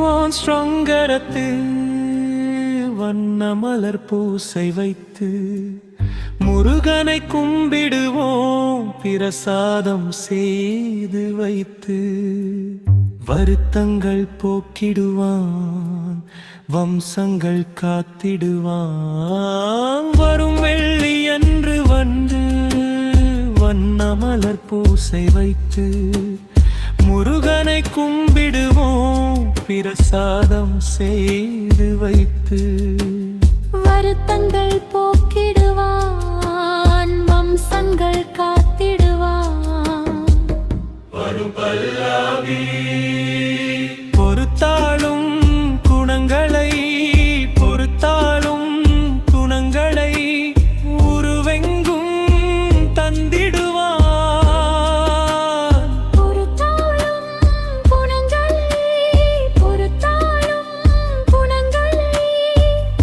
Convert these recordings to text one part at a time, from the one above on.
கும்பிடுவோம் ஸ்ரங்கரத்து வண்ண மலர் பூசை வைத்து முருகனை கும்பிடுவோம் பிரசாதம் செய்து வைத்து வருத்தங்கள் போக்கிடுவான் வம்சங்கள் காத்திடுவான் வரும் வெள்ளி அன்று வந்து வண்ண மலர் பூசை வைத்து முருகனை கும்பிடுவோம் பிரசாதம் செய்து வைத்து வருத்தங்கள் போக்கிடுவான் வம்சங்கள் காத்திடுவான் வரும் பல்லாவி பொறுத்தாலும் குணங்களை பொறுத்தாலும் குணங்களை உருவெங்கும் தந்திடுவான் பொறுத்தாலும் குணங்களை பொறுத்தாலும் குணங்களை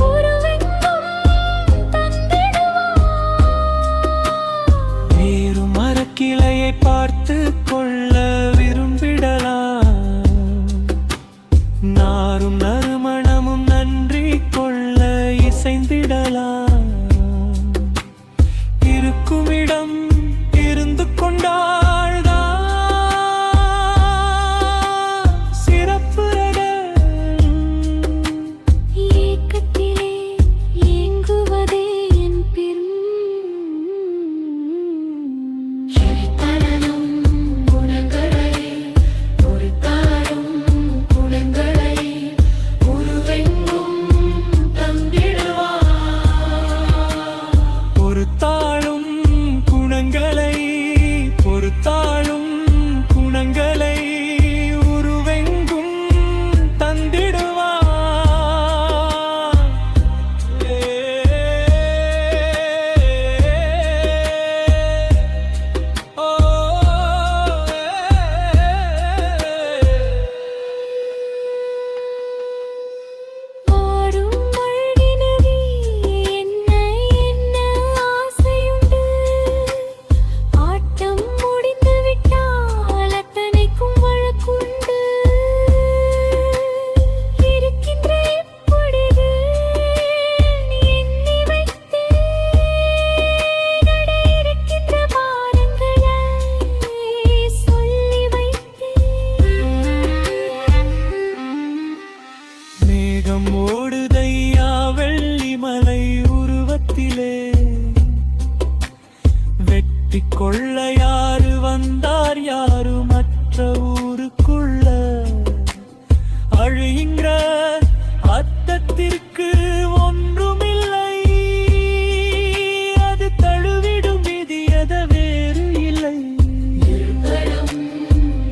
உருவெங்கும் தந்திடுவான் வேறு மரக்கிளையை பார்த்து கொள்ள விரும்பிடலாம் நாரும் நறுமணமும் நன்றி கொள்ள இசைந்திடலாம் இருக்குமிடம் இருந்து கொண்டாழ்தான் சிறப்பு ஏக்கத்திலே ஏங்குவதே என் செழித்தனம் குணங்களை பொறுத்தாலும் குணங்களை உருவெங்கும் தந்திடுவான் பொறுத்தாலும் குணங்களை பொறுத்தாலும் குணங்களை உருவெங்கும் தந்திடுவான் ஆடும் மழை என்ன என்ன ஆசையுண்டு ஆட்டம் முடிந்து விட்டால் அத்தனைக்கும் வழக்குண்டு இருக்கின்ற இப்பொழுது எண்ணி வைத்தேன் நட இருக்கின்ற பாரங்களை சொல்லி வைத்தேன் மேகம் ஓடுதையா வெள்ளிமலை உருவத்திலே வெட்டி கொள்ள யாரு வந்தார் யாரு மற்ற ஊருக்குள்ள அழுகின்ற அத்தத்திற்கு ஒன்றுமில்லை அது தழுவிடும் விதி எத வேறு இல்லை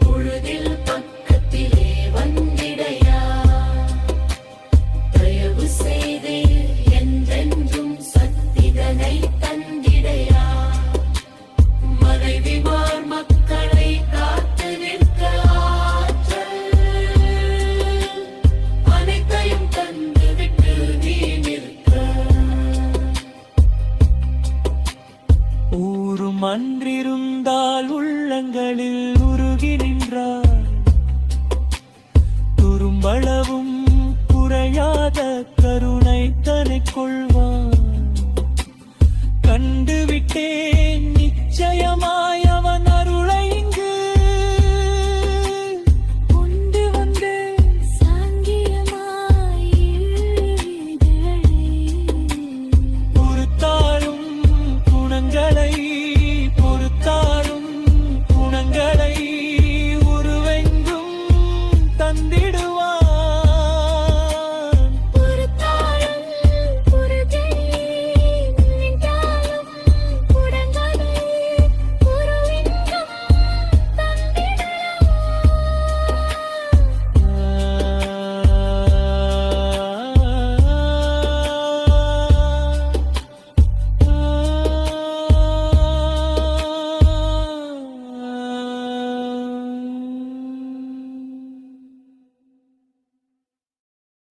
பொழுதில் பக்கத்திலே வந்திடையா தயவு செய்து என்றென்றும் சத்திதனை தந்திடையா மனைவிமார் மக்களை காத்து நிற்க ஆற்றல் அனைத்தையும் தந்துவிட்டு நீ நிற்க ஊரும் அன்றி